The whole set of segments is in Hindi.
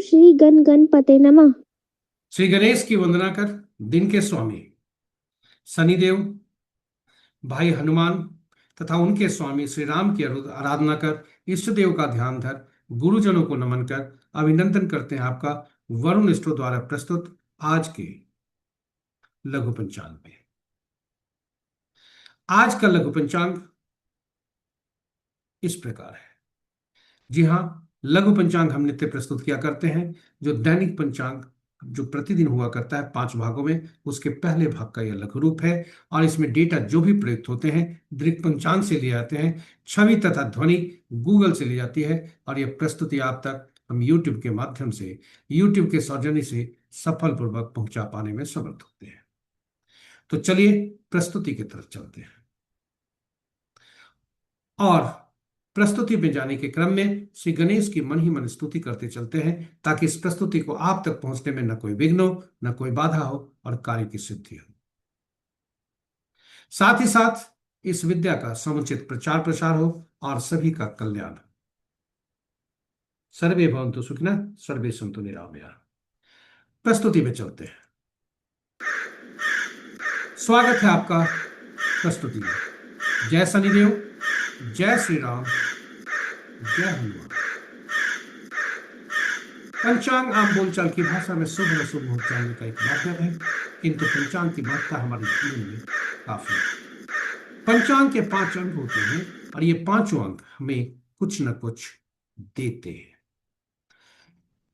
श्री गण गणपते नमः। श्री गणेश की वंदना कर। दिन के स्वामी शनिदेव, भाई हनुमान तथा उनके स्वामी श्री राम की आराधना कर, इष्ट देव का ध्यान धर, गुरुजनों को नमन कर अभिनंदन करते हैं आपका वरुण स्टोर द्वारा प्रस्तुत आज के लघु पंचांग में। आज का लघु पंचांग इस प्रकार है। जी हाँ, लघु पंचांग हम नित्य प्रस्तुत किया करते हैं। जो दैनिक पंचांग जो प्रतिदिन हुआ करता है 5 भागों में, उसके पहले भाग का यह लघु रूप है। और इसमें डेटा जो भी प्रयुक्त होते हैं दृक पंचांग से लिए जाते हैं, छवि तथा ध्वनि गूगल से ली जाती है। और यह प्रस्तुति आप तक हम यूट्यूब के माध्यम से, यूट्यूब के सौजन्य से सफलपूर्वक पहुंचा पाने में समर्थ होते हैं। तो चलिए प्रस्तुति की तरफ चलते हैं। और प्रस्तुति में जाने के क्रम में श्री गणेश की मन ही मन स्तुति करते चलते हैं, ताकि इस प्रस्तुति को आप तक पहुंचने में न कोई विघ्न हो, न कोई बाधा हो और कार्य की सिद्धि हो। साथ ही साथ इस विद्या का समुचित प्रचार प्रसार हो और सभी का कल्याण हो। सर्वे भवन्तु सुखिनः, सर्वे सन्तु निरामया। प्रस्तुति में चलते हैं। स्वागत है आपका प्रस्तुति में। जय शनिदेव, जय श्री राम, जय हनुमान। पंचांग आम बोलचाल की भाषा में शुभ और अशुभ मुहूर्त जानने का एक माध्यम है, किंतु पंचांग की महत्ता हमारे जीवन में काफी है। पंचांग के 5 अंक होते हैं और ये पांचों अंक हमें कुछ न कुछ देते हैं।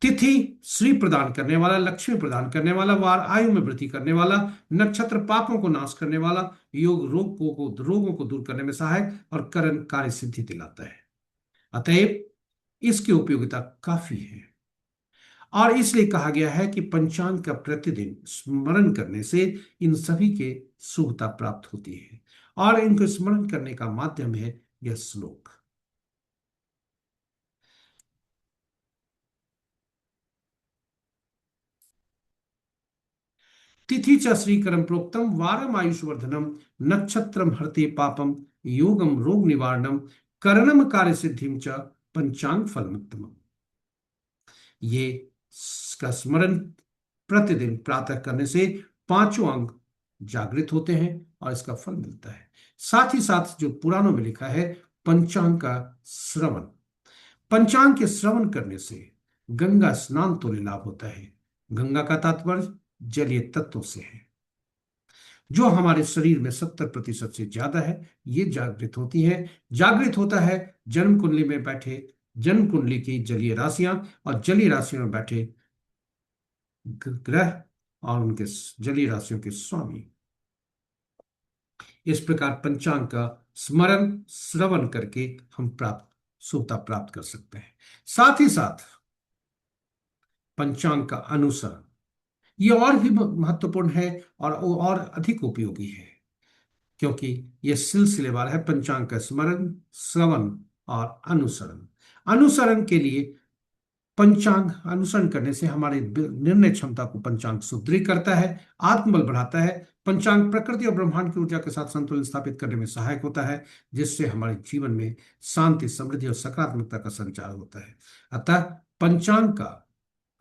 तिथि श्री प्रदान करने वाला, लक्ष्मी प्रदान करने वाला, वार आयु में वृद्धि करने वाला, नक्षत्र पापों को नाश करने वाला, योग रोगों को दूर करने में सहायक और करण कार्य सिद्धि दिलाता है। अतएव इसकी उपयोगिता काफी है और इसलिए कहा गया है कि पंचांग का प्रतिदिन स्मरण करने से इन सभी के शुभता प्राप्त होती है। और इनको स्मरण करने का माध्यम है यह श्लोक। तिथि च श्रीकरम प्रोक्तम वारम आयुष्वर्धनम, नक्षत्रम हरते पापम, योगम रोग निवारणम, करणम कार्य सिद्धिम च पंचांग फलमुत्तम। ये का स्मरण प्रतिदिन प्रातः करने से पांचों अंग जागृत होते हैं और इसका फल मिलता है। साथ ही साथ जो पुराणों में लिखा है, पंचांग का श्रवण, पंचांग के श्रवण करने से गंगा स्नान तो लाभ होता है। गंगा का तात्पर्य जलीय तत्वों से है, जो हमारे शरीर में 70% से ज्यादा है। ये जागृत होती है, जागृत होता है जन्म कुंडली में बैठे, जन्म कुंडली की जलीय राशियां और जलीय राशियों में बैठे ग्रह और उनके जलीय राशियों के स्वामी। इस प्रकार पंचांग का स्मरण श्रवण करके हम प्राप्त शुभता प्राप्त कर सकते हैं। साथ ही साथ पंचांग का अनुसरण ये और भी महत्वपूर्ण है और अधिक उपयोगी है, क्योंकि यह सिलसिलेवार है। पंचांग का स्मरण, श्रवण और अनुसरण। अनुसरण के लिए पंचांग अनुसरण करने से हमारी निर्णय क्षमता को पंचांग सुदृढ़ करता है, आत्मबल बढ़ाता है। पंचांग प्रकृति और ब्रह्मांड की ऊर्जा के साथ संतुलन स्थापित करने में सहायक होता है, जिससे हमारे जीवन में शांति, समृद्धि और सकारात्मकता का संचार होता है। अतः पंचांग का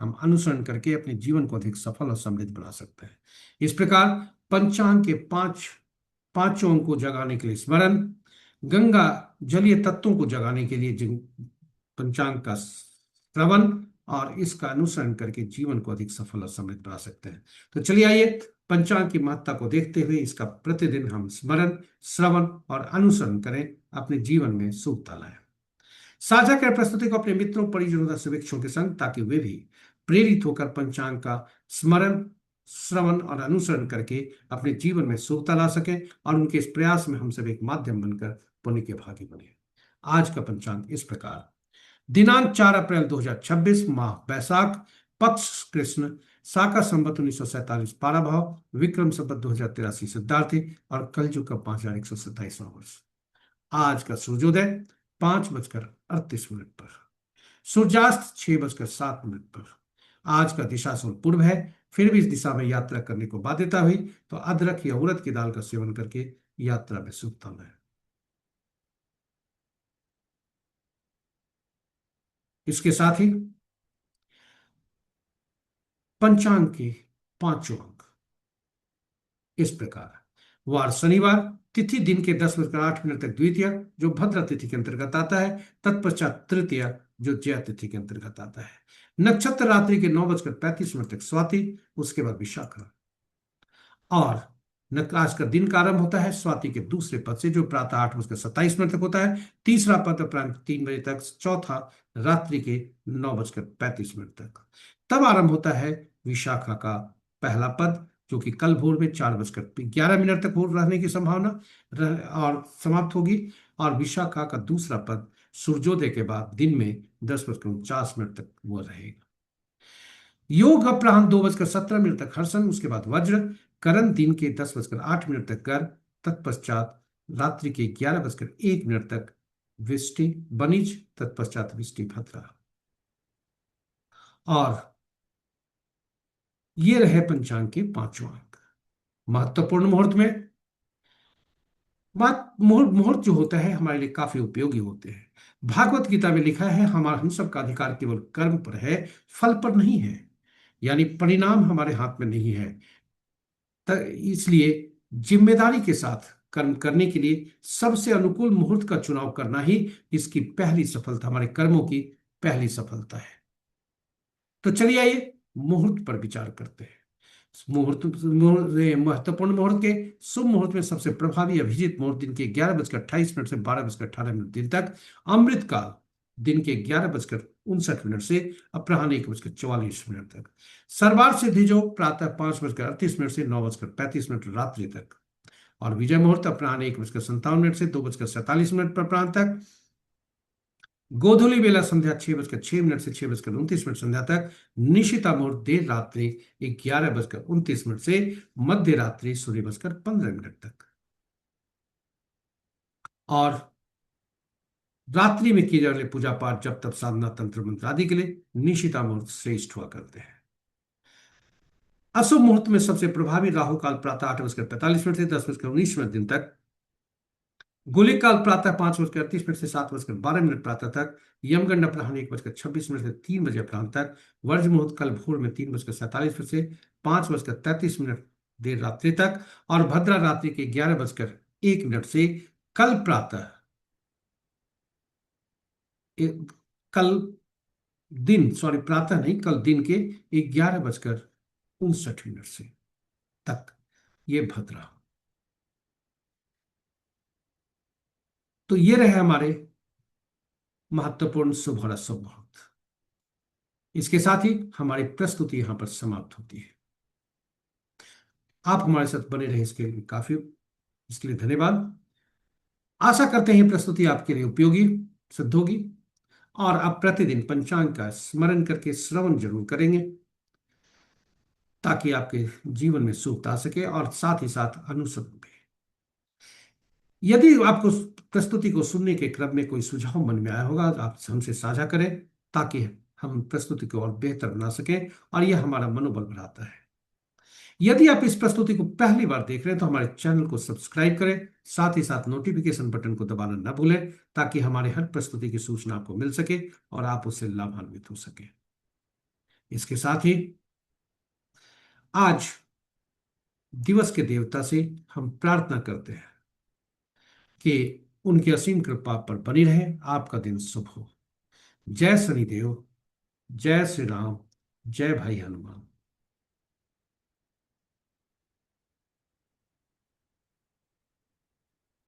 हम अनुसरण करके अपने जीवन को अधिक सफल और समृद्ध बना सकते हैं। इस प्रकार पंचांग के पांचों अंक को जगाने के लिए स्मरण, गंगा जलीय तत्वों को जगाने के लिए जिन पंचांग का श्रवण और इसका अनुसरण करके जीवन को अधिक सफल और समृद्ध बना सकते हैं। तो चलिए आइए पंचांग की महत्ता को देखते हुए इसका प्रतिदिन हम स्मरण, श्रवण और अनुसरण करें, अपने जीवन में शुभता लाएं। साझा करें प्रस्तुति को अपने मित्रों, परिजनों तथा शुभेच्छुओं के संग, ताकि वे भी प्रेरित होकर पंचांग का स्मरण, श्रवण और अनुसरण करके अपने जीवन में शुभता ला सकें और उनके इस प्रयास में हम सब एक माध्यम बनकर पुण्य के भागी बने। आज का पंचांग इस प्रकार। दिनांक 4 अप्रैल 2026, माह बैसाख, पक्ष कृष्ण, शाका संवत 1947 पाराभाव, विक्रम संवत 2083 सिद्धार्थी और कलयुग का 5127वां वर्ष। आज का सूर्योदय 5:38 पर, सूर्यास्त 6:07 पर। आज का दिशाशूल पूर्व है। फिर भी इस दिशा में यात्रा करने को बाध्यता हुई तो अदरक या उड़द की दाल का सेवन करके यात्रा में शुभता लाए। इसके साथ ही पंचांग के पांचों अंक इस प्रकार। वार शनिवार, तिथि दिन के 10 बजकर 8 मिनट तक द्वितीय, जो भद्रा तिथि के अंतर्गत आता है। तत्पश्चात तृतीय, जो जया तिथि के अंतर्गत आता है। नक्षत्र रात्रि के 9 बजकर 35 मिनट तक स्वाति, उसके बाद विशाखा। और आज का दिन का आरंभ होता है स्वाति के दूसरे पद से, जो प्रातः 8 बजकर 27 मिनट तक होता है। तीसरा पद अपराह्न 3 बजे तक। चौथा रात्रि के 9 बजकर 35 मिनट तक। तब आरंभ होता है विशाखा का पहला पद, जो कि कल भोर में 4 बजकर 11 मिनट तक हो रहने की संभावना और समाप्त होगी। और विशाखा का दूसरा पद सूर्योदय के बाद दिन में 10 बजकर 49 मिनट तक वो रहेगा। योग अपराह्न 2 बजकर 17 मिनट तक हर्षण, उसके बाद वज्र। करण दिन के 10 बजकर 8 मिनट तक कर। तत्पश्चात रात्रि के 11 बजकर 1 मिनट तक विष्टि बनिज, तत्पश्चात विष्टि भद्रा। और ये रहे पंचांग के पांचों अंक। महत्वपूर्ण मुहूर्त में बात, मुहूर्त मुहूर्त जो होता है हमारे लिए काफी उपयोगी होते हैं। भागवत गीता में लिखा है, हमारा हम सब का अधिकार केवल कर्म पर है, फल पर नहीं है। यानी परिणाम हमारे हाथ में नहीं है। इसलिए जिम्मेदारी के साथ कर्म करने के लिए सबसे अनुकूल मुहूर्त का चुनाव करना ही इसकी पहली सफलता, हमारे कर्मों की पहली सफलता है। तो चलिए आइए मुहूर्त पर विचार करते हैं। महत्वपूर्ण मुहूर्त के शुभ मुहूर्त में सबसे प्रभावी अभिजीत मुहूर्त दिन के 11 बजकर 28 मिनट से 12 बजकर 18 मिनट दिन तक। अमृत काल दिन के 11 बजकर 59 मिनट से अपराह्न 1 बजकर 44 मिनट तक। सर्वार्थ सिद्धि योग प्रातः 5 बजकर 38 मिनट से 9 बजकर 35 मिनट रात्रि तक। और विजय मुहूर्त अपराह्न 1 बजकर 57 मिनट से 2 बजकर 47 मिनट पर प्रांत तक। गोधूली बेला संध्या 6 बजकर 6 मिनट से 6 बजकर 29 मिनट संध्या तक। निशिता मुहूर्त देर रात्रि 11 बजकर 29 मिनट से मध्य रात्रि 16 बजकर 15 मिनट तक। और रात्रि में किए जाने वाले पूजा पाठ, जब तब साधना, तंत्र मंत्र आदि के लिए निशिता मुहूर्त श्रेष्ठ हुआ करते हैं। अशुभ मुहूर्त में सबसे प्रभावी राहु काल प्रातः 8 बजकर 45 मिनट से 10 बजकर 19 मिनट दिन तक। गुलिक काल प्रातः 5 बजकर 38 मिनट से 7 बजकर 12 मिनट प्रातः तक। यमगंड अपराह्न 1 बजकर 26 मिनट से 3 बजे अपराह्न तक। वर्ज मुहूर्त कल भोर में 3 बजकर 47 मिनट से 5 बजकर 33 मिनट देर रात्रि तक। और भद्रा रात्रि के 11 बजकर 1 मिनट से कल प्रातः कल दिन, सॉरी प्रातः नहीं, कल दिन के 11 बजकर 59 मिनट से तक ये भद्रा। तो ये रहे हमारे महत्वपूर्ण शुभ और अशुभ मुहूर्त। इसके साथ ही हमारी प्रस्तुति यहां पर समाप्त होती है। आप हमारे साथ बने रहे इसके लिए धन्यवाद। आशा करते हैं प्रस्तुति आपके लिए उपयोगी सिद्ध होगी। और आप प्रतिदिन पंचांग का स्मरण करके श्रवण जरूर करेंगे, ताकि आपके जीवन में सुख आ सके और साथ ही साथ अनुसरण भी। यदि आपको प्रस्तुति को सुनने के क्रम में कोई सुझाव मन में आया होगा, तो आप हमसे साझा करें, ताकि हम प्रस्तुति को और बेहतर बना सकें, और यह हमारा मनोबल बढ़ाता है। यदि आप इस प्रस्तुति को पहली बार देख रहे हैं तो हमारे चैनल को सब्सक्राइब करें, साथ ही साथ नोटिफिकेशन बटन को दबाना न भूलें, ताकि हमारे हर प्रस्तुति की सूचना आपको मिल सके और आप उससे लाभान्वित हो सके। इसके साथ ही आज दिवस के देवता से हम प्रार्थना करते हैं कि उनकी असीम कृपा पर बनी रहे, आपका दिन शुभ हो। जय शनिदेव, जय श्री राम, जय भाई हनुमान।